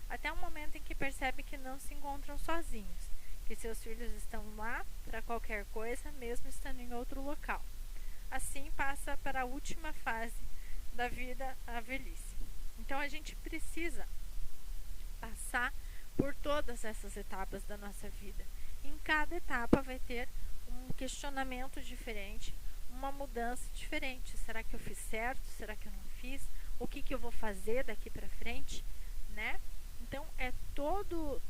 até o momento em que percebem que não se encontram sozinhos, que seus filhos estão lá para qualquer coisa, mesmo estando em outro local. Assim passa para a última fase da vida, a velhice. Então a gente precisa passar por todas essas etapas da nossa vida. Em cada etapa vai ter um questionamento diferente, uma mudança diferente. Será que eu fiz certo? Será que eu não fiz? O que eu vou fazer daqui para frente, né? Então é toda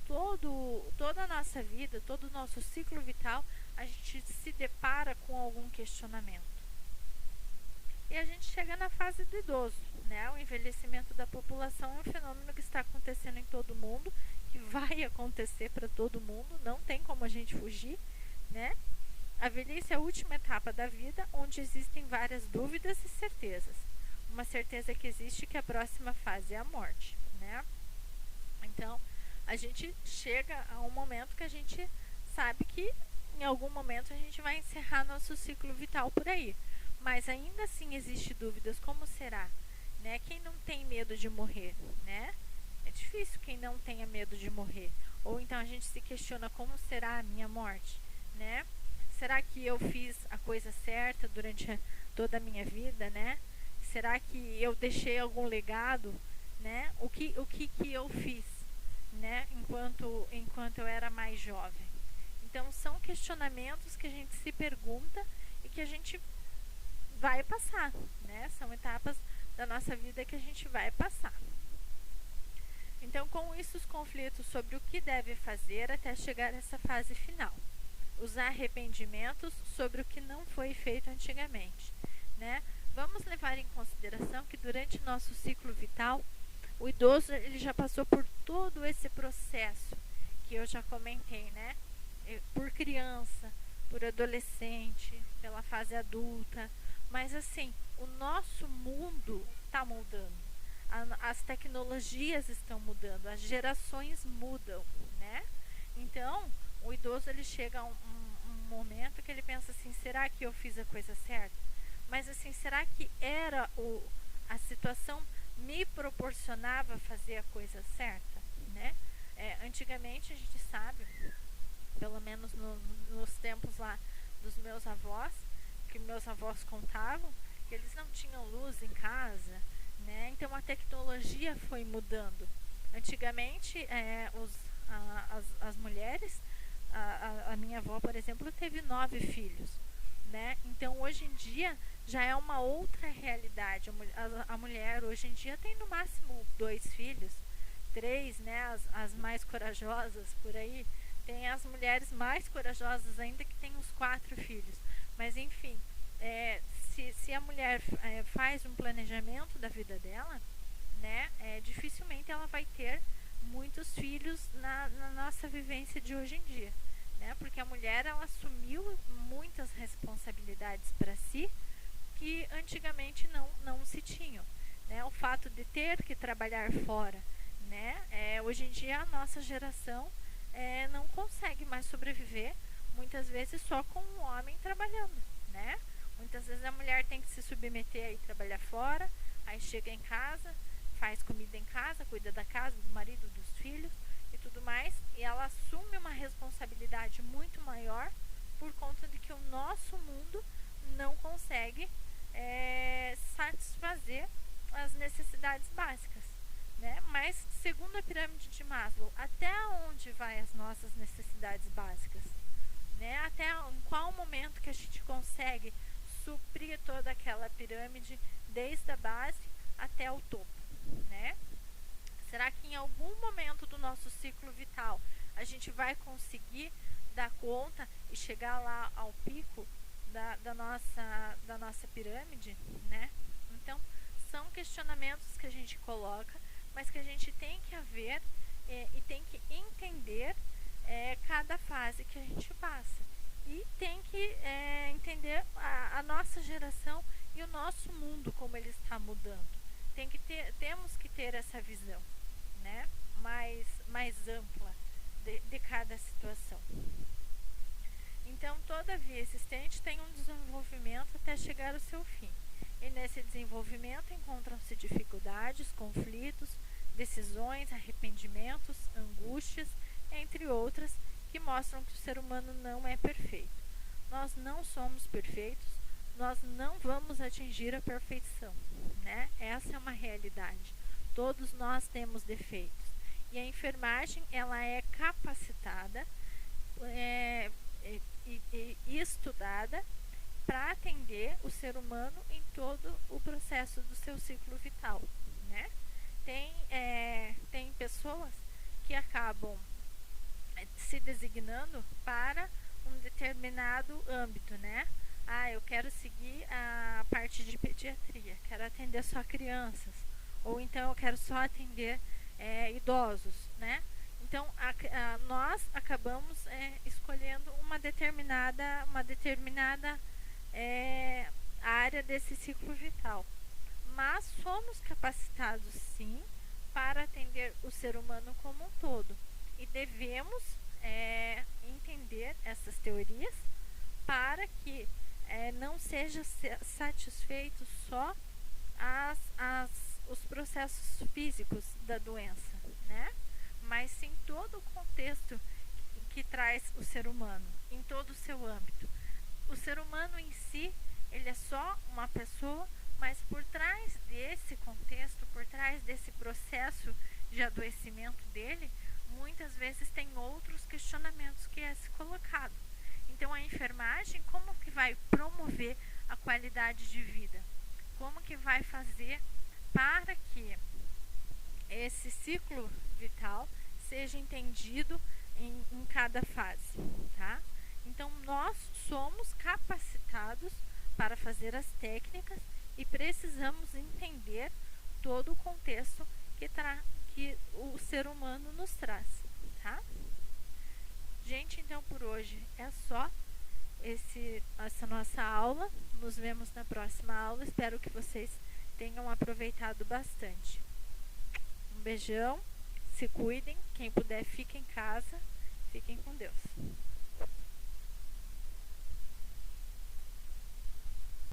a nossa vida, todo o nosso ciclo vital, a gente se depara com algum questionamento. E a gente chega na fase do idoso, né? O envelhecimento da população é um fenômeno que está acontecendo em todo mundo, que vai acontecer para todo mundo, não tem como a gente fugir, né? A velhice é a última etapa da vida, onde existem várias dúvidas e certezas. Uma certeza que existe é que a próxima fase é a morte, né? Então, a gente chega a um momento que a gente sabe que em algum momento a gente vai encerrar nosso ciclo vital por aí. Mas ainda assim existe dúvidas, como será? Né? Quem não tem medo de morrer, né? É difícil quem não tenha medo de morrer. Ou então a gente se questiona como será a minha morte, né? Será que eu fiz a coisa certa durante toda a minha vida, né? Será que eu deixei algum legado, né? O que eu fiz, né? Enquanto eu era mais jovem. Então são questionamentos que a gente se pergunta e que a gente vai passar, né? São etapas da nossa vida que a gente vai passar. Então, com isso, os conflitos sobre o que deve fazer até chegar a essa fase final. Os arrependimentos sobre o que não foi feito antigamente, né? Vamos levar em consideração que durante nosso ciclo vital, o idoso ele já passou por todo esse processo que eu já comentei, né? Por criança, por adolescente, pela fase adulta. Mas assim, o nosso mundo está mudando, as tecnologias estão mudando, as gerações mudam, né? Então, o idoso ele chega a um momento que ele pensa assim, será que eu fiz a coisa certa? Mas assim, será que a situação me proporcionava fazer a coisa certa, né? Antigamente a gente sabe, pelo menos nos tempos lá dos meus avós, que meus avós contavam, que eles não tinham luz em casa, né? Então a tecnologia foi mudando. Antigamente, as mulheres, a minha avó, por exemplo, teve 9 filhos. né? Então hoje em dia já é uma outra realidade. A mulher hoje em dia tem no máximo 2 filhos, 3, né? As mais corajosas por aí. Tem as mulheres mais corajosas ainda que têm os 4 filhos. Mas enfim, se a mulher faz um planejamento da vida dela, né? Dificilmente ela vai ter muitos filhos na nossa vivência de hoje em dia, né? Porque a mulher ela assumiu muitas responsabilidades para si que antigamente não se tinham, né? O fato de ter que trabalhar fora, né? Hoje em dia a nossa geração não consegue mais sobreviver, muitas vezes só com um homem trabalhando, né? Muitas vezes a mulher tem que se submeter a trabalhar fora, aí chega em casa, faz comida em casa, cuida da casa, do marido, dos filhos e tudo mais, e ela assume uma responsabilidade muito maior por conta de que o nosso mundo não consegue satisfazer as necessidades básicas, né? Mas segundo a pirâmide de Maslow, até onde vai as nossas necessidades básicas, né? Até em qual momento que a gente consegue suprir toda aquela pirâmide desde a base até o topo, né? Será que em algum momento do nosso ciclo vital a gente vai conseguir dar conta e chegar lá ao pico da nossa pirâmide, né? Então, são questionamentos que a gente coloca, mas que a gente tem que haver e tem que entender cada fase que a gente passa. E tem que entender a nossa geração e o nosso mundo, como ele está mudando. Temos que ter essa visão, né? mais ampla de cada situação. Então, toda via existente tem um desenvolvimento até chegar ao seu fim. E nesse desenvolvimento encontram-se dificuldades, conflitos, decisões, arrependimentos, angústias, entre outras, que mostram que o ser humano não é perfeito. Nós não somos perfeitos, nós não vamos atingir a perfeição, né? Essa é uma realidade. Todos nós temos defeitos. E a enfermagem, ela é capacitada e estudada para atender o ser humano em todo o processo do seu ciclo vital, né? Tem pessoas que acabam se designando para um determinado âmbito, né? Eu quero seguir a parte de pediatria, quero atender só crianças, ou então eu quero só atender idosos, né? Então nós acabamos escolhendo uma determinada área desse ciclo vital, mas somos capacitados sim para atender o ser humano como um todo, e devemos entender essas teorias para que não seja satisfeito só os processos físicos da doença, né? Mas sim todo o contexto que traz o ser humano, em todo o seu âmbito. O ser humano em si, ele é só uma pessoa, mas por trás desse contexto, por trás desse processo de adoecimento dele, muitas vezes tem outros questionamentos que é se colocado. Então a enfermagem, como que vai promover a qualidade de vida? Como que vai fazer para que esse ciclo vital seja entendido em cada fase, tá? Então nós somos capacitados para fazer as técnicas e precisamos entender todo o contexto que o ser humano nos traz, tá? Gente, então por hoje é só essa nossa aula. Nos vemos na próxima aula. Espero que vocês tenham aproveitado bastante. Um beijão, se cuidem. Quem puder, fique em casa. Fiquem com Deus.